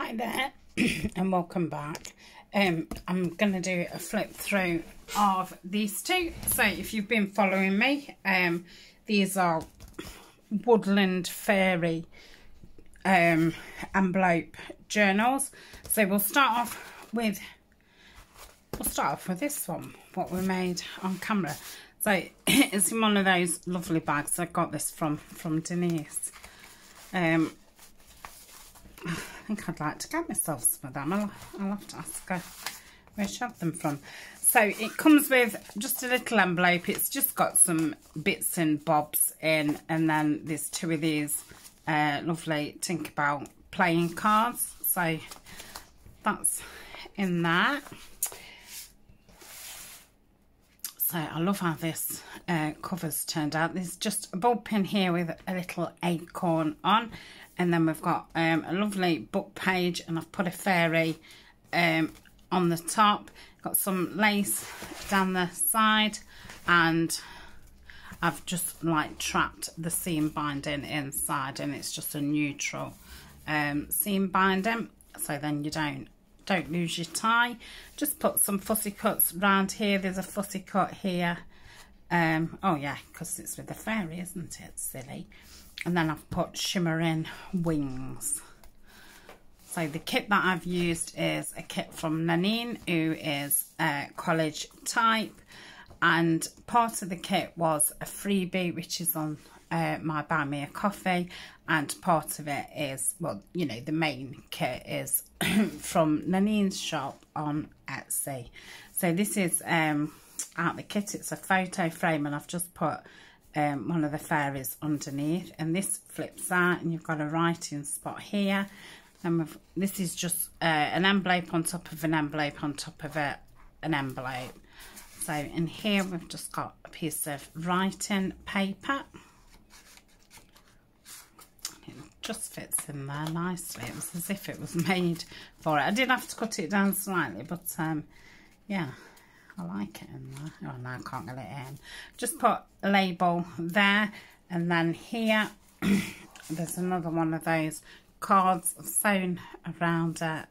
Hi there and welcome back. I'm going to do a flip through of these two. So if you've been following me, these are Woodland Fairy envelope journals. So we'll start off with this one, what we made on camera. So it's in one of those lovely bags. I got this from Denise. I think I'd like to get myself some of them. I'll have to ask her where she had them from. So it comes with just a little envelope. It's just got some bits and bobs in, and then there's two of these lovely Tinkerbell playing cards. So that's in there. So I love how this cover's turned out. There's just a ball pin here with a little acorn on. And then we've got a lovely book page, and I've put a fairy on the top. Got some lace down the side, and I've just like trapped the seam binding inside, and it's just a neutral seam binding, so then you don't lose your tie. Just put some fussy cuts around here. There's a fussy cut here. Oh yeah, because it's with the fairy, isn't it? Silly. And then I've put shimmering wings. So the kit that I've used is a kit from Nanine, who is a college type, and part of the kit was a freebie, which is on my Buy Me a Coffee, and part of it is, well, you know, the main kit is from Nanine's shop on Etsy. So this is out the kit. It's a photo frame, and I've just put one of the fairies underneath, and this flips out, and you've got a writing spot here. And this is just an envelope on top of an envelope on top of an envelope. So in here we've just got a piece of writing paper. It just fits in there nicely. It was as if it was made for it. I did have to cut it down slightly, but yeah, I like it in there. Oh no, I can't get it in. Just put a label there, and then here there's another one of those cards I've sewn around it,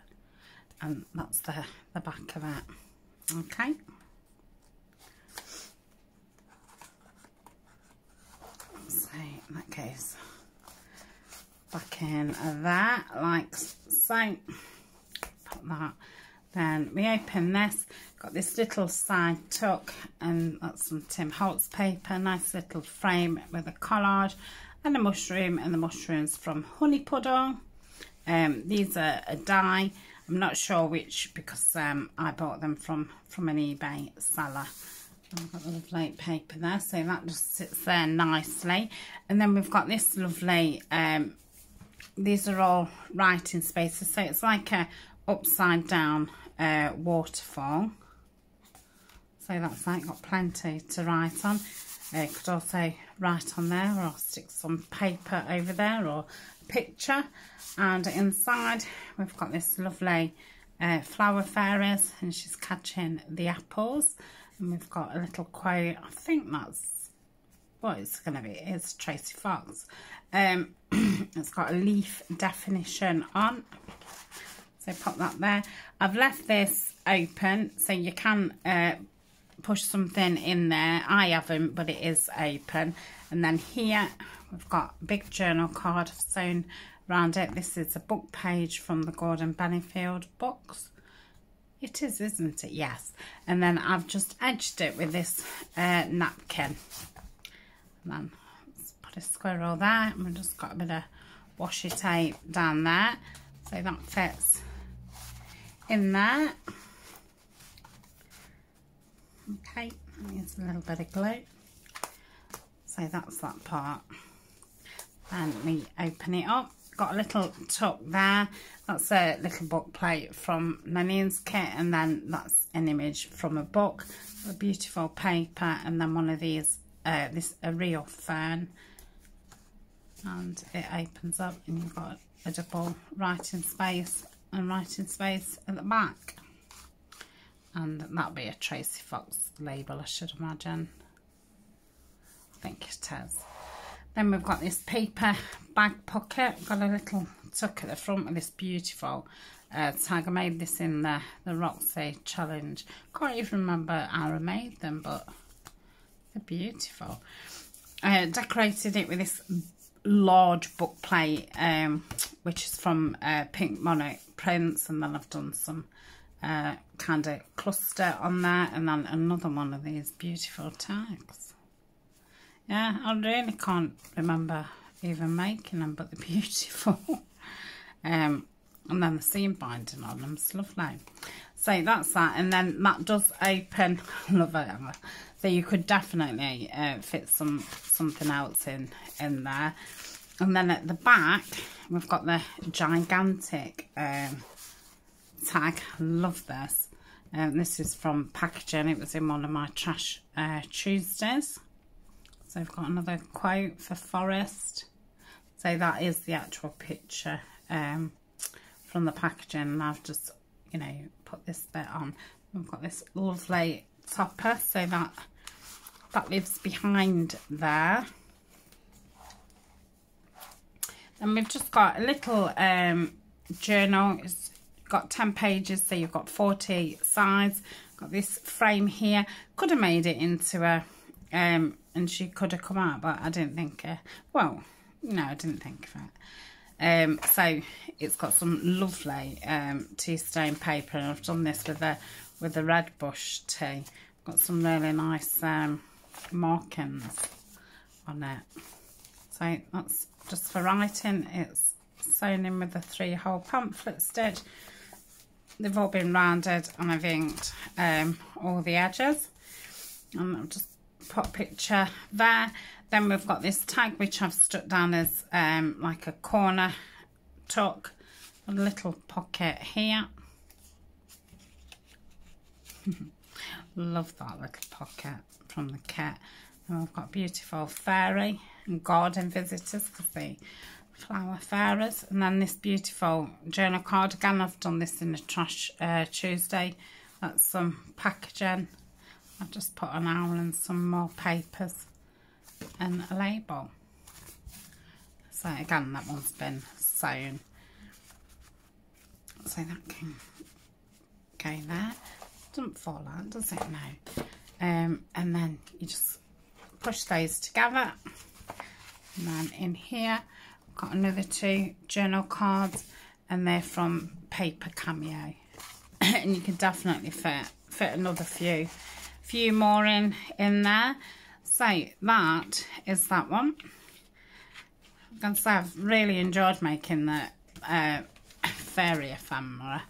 and that's the back of it. Okay. So that goes back in there like so. Put that. Then we open this, got this little side tuck, and that's some Tim Holtz paper, nice little frame with a collage and a mushroom, and the mushrooms from Honey Puddle. These are a die. I'm not sure which, because I bought them from an eBay seller. I've got the lovely paper there, so that just sits there nicely. And then we've got this lovely, these are all writing spaces, so it's like a upside down waterfall. So that's like, got plenty to write on. Could also write on there, or stick some paper over there, or a picture. And inside we've got this lovely flower fairies, and she's catching the apples. And we've got a little quote. I think that's what it's going to be. It's Tracy Fox. It's got a leaf definition on. So pop that there. I've left this open, so you can push something in there. I haven't, but it is open. And then here we've got a big journal card sewn around it. This is a book page from the Gordon Bennifield books. It is, isn't it? Yes. And then I've just edged it with this napkin. And then let's put a squirrel there, and we've just got a bit of washi tape down there. So that fits in there. Okay, here's a little bit of glue. So that's that part. Then we open it up. Got a little tuck there. That's a little book plate from Nanine's kit, and then that's an image from a book. A beautiful paper, and then one of these, a real fern. And it opens up, and you've got a double writing space and writing space at the back, and that'll be a Tracy Fox label, I should imagine. I think it is. Then we've got this paper bag pocket. Got a little tuck at the front with this beautiful tag. I made this in the Roxy challenge. Can't even remember how I made them, but they're beautiful. Decorated it with this large book plate, which is from Pink Monarch prints, and then I've done some kind of cluster on there, and then another one of these beautiful tags. Yeah, I really can't remember even making them, but they're beautiful. And then the seam binding on them is lovely. So that's that, and then that does open. Love it. So you could definitely fit something else in there. And then at the back we've got the gigantic tag. Love this. This is from packaging. It was in one of my Trash Tuesdays. So I've got another quote for Forest. So that is the actual picture from the packaging, and I've just, you know, put this bit on. We've got this lovely topper, so that lives behind there. And we've just got a little journal. It's got 10 pages, so you've got 40 sides. Got this frame here. Could have made it into a and she could have come out, but I didn't think well, no, I didn't think of it. So it's got some lovely tea stain paper, and I've done this with the red bush tea. Got some really nice markings on it. So that's just for writing. It's sewn in with a 3-hole pamphlet stitch. They've all been rounded, and I've inked all the edges. And I've just put a picture there. Then we've got this tag, which I've stuck down as like a corner tuck, a little pocket here. Love that little pocket from the kit. And we've got beautiful fairy and garden visitors, because the flower fairies. And then this beautiful journal card. Again, I've done this in the Trash Tuesday. That's some packaging. I've just put an owl and some more papers and a label. So again, that one's been sewn, so that can go there. Doesn't fall out, does it? No. And then you just push those together, and then in here I've got another 2 journal cards, and they're from Paper Cameo. And you can definitely fit another few more in there. So that is that one. I'm going to say I've really enjoyed making the fairy ephemera.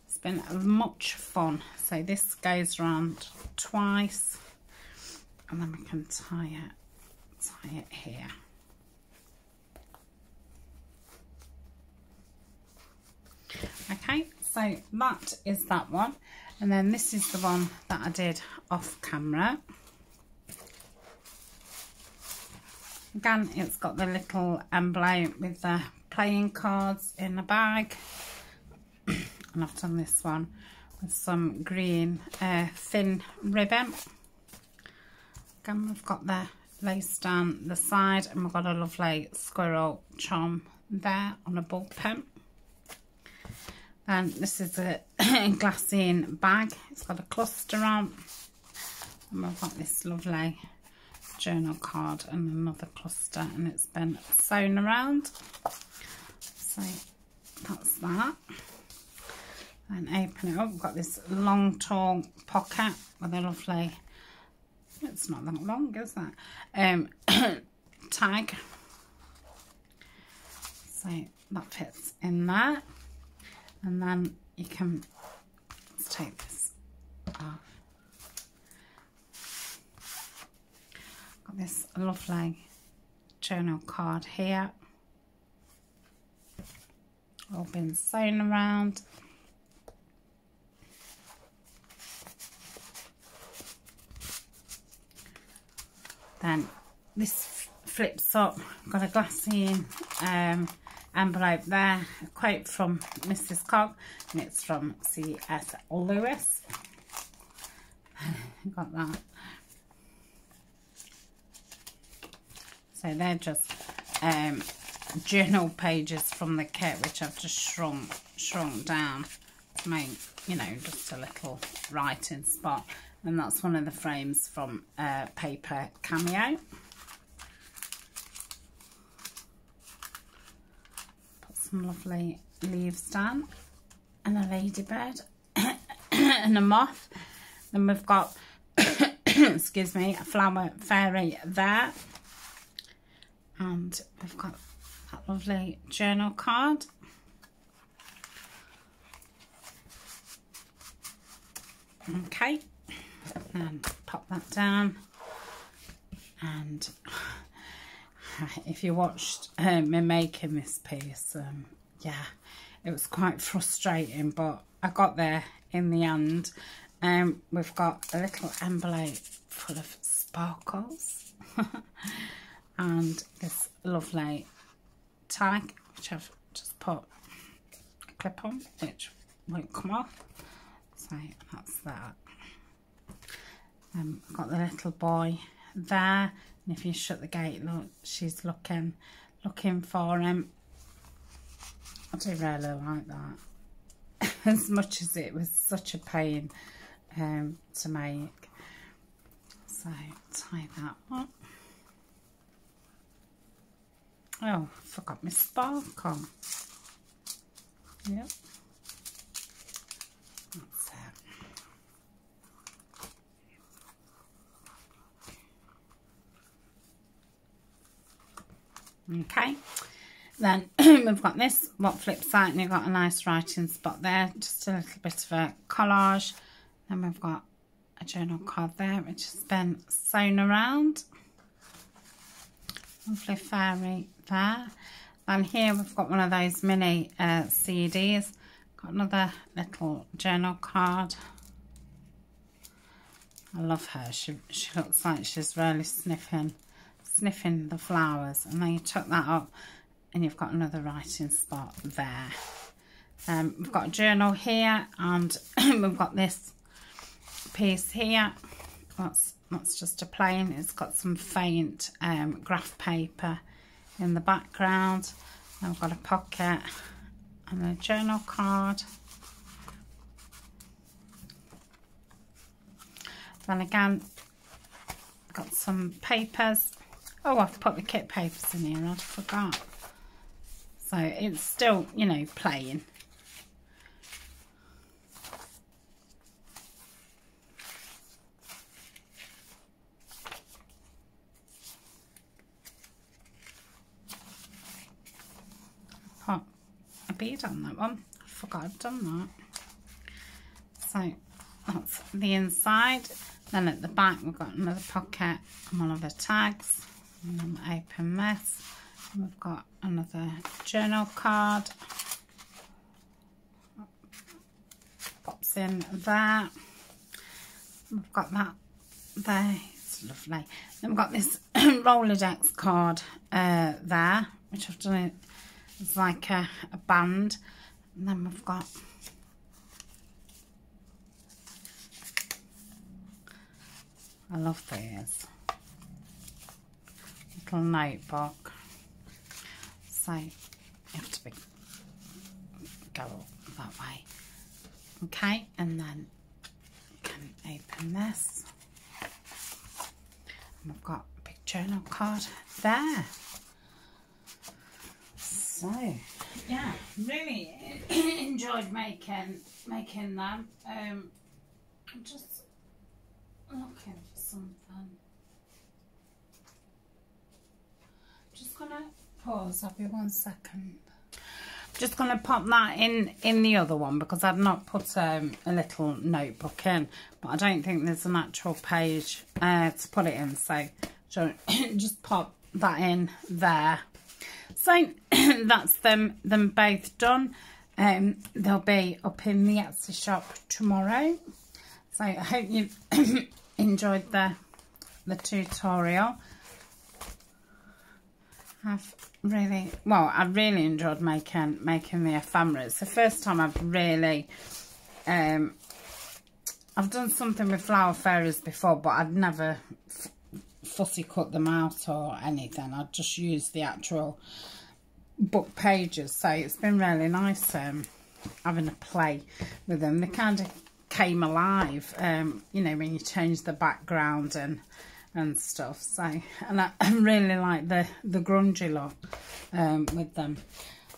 It's been much fun. So this goes around twice, and then we can tie it here. Okay, so that is that one. And then this is the one that I did off camera. Again, it's got the little envelope with the playing cards in the bag. And I've done this one with some green thin ribbon. Again, we've got the lace down the side, and we've got a lovely squirrel charm there on a ball pen. And this is a glassine bag. It's got a cluster on. And we've got this lovely journal card and another cluster, and it's been sewn around. So that's that. And open it up. We've got this long, tall pocket with a lovely, it's not that long, is that? Tag. So that fits in there. And then you can, let's take this off. Got this lovely journal card here. All been sewn around. Then this flips up. Got a glassine envelope there, a quote from Mrs. Cog, and it's from C.S. Lewis. Got that. So they're just journal pages from the kit, which I've just shrunk down to make, you know, just a little writing spot. And that's one of the frames from Paper Cameo. Put some lovely leaves down, and a ladybird and a moth. Then we've got excuse me, a flower fairy there, and we've got that lovely journal card. Okay, and pop that down. And if you watched me making this piece, yeah, it was quite frustrating, but I got there in the end. We've got a little envelope full of sparkles and this lovely tag, which I've just put a clip on, which won't come off. So that's that. I've got the little boy there, and if you shut the gate, look, she's looking for him. I do really like that. As much as it was such a pain to make. So tie that up. Oh, forgot my sparkle. Yep. That's it. Okay. Then we've got this, what flips out, and you've got a nice writing spot there. Just a little bit of a collage. Then we've got a journal card there, which has been sewn around. Lovely fairy there. And here we've got one of those mini CDs. Got another little journal card. I love her. She looks like she's really sniffing the flowers. And then you tuck that up, and you've got another writing spot there. We've got a journal here, and we've got this piece here. That's just a plain. It's got some faint graph paper in the background. And we've got a pocket and a journal card. Then again, got some papers. Oh, I've put the kit papers in here, I forgot. So it's still, you know, plain. Put a bead on that one. I forgot I'd done that. So that's the inside. Then at the back we've got another pocket and one of the tags. And then open this. And we've got another journal card. Pops in there. We've got that there. It's lovely. Then we've got this Rolodex card there, which I've done it. It's like a band. And then we've got I love these. Little notebook. So you have to go that way. Okay, and then you can open this. And we've got a big journal card there. So yeah, really enjoyed making them. I'm just looking for something. Just gonna pause. I'll be 1 second. Just gonna pop that in the other one because I've not put a little notebook in, but I don't think there's an actual page to put it in, so just pop that in there. So that's them both done. They'll be up in the Etsy shop tomorrow. So I hope you've enjoyed the tutorial. I really enjoyed making the ephemera. It's the first time I've really I've done something with flower fairies before, but I'd never fussy cut them out or anything. I'd just use the actual book pages, so it's been really nice having a play with them. They kind of came alive, you know, when you change the background and stuff. So, and I really like the grungy look with them.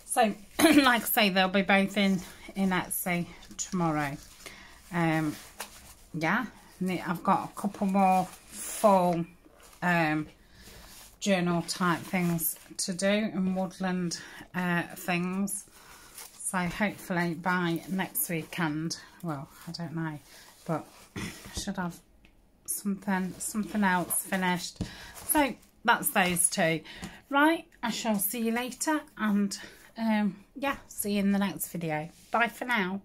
So like I say, they'll be both in Etsy tomorrow. Yeah, I've got a couple more full journal type things to do and woodland things. So hopefully by next weekend, well, I don't know, but I should have something else finished. So that's those two. Right, I shall see you later, and yeah, see you in the next video. Bye for now.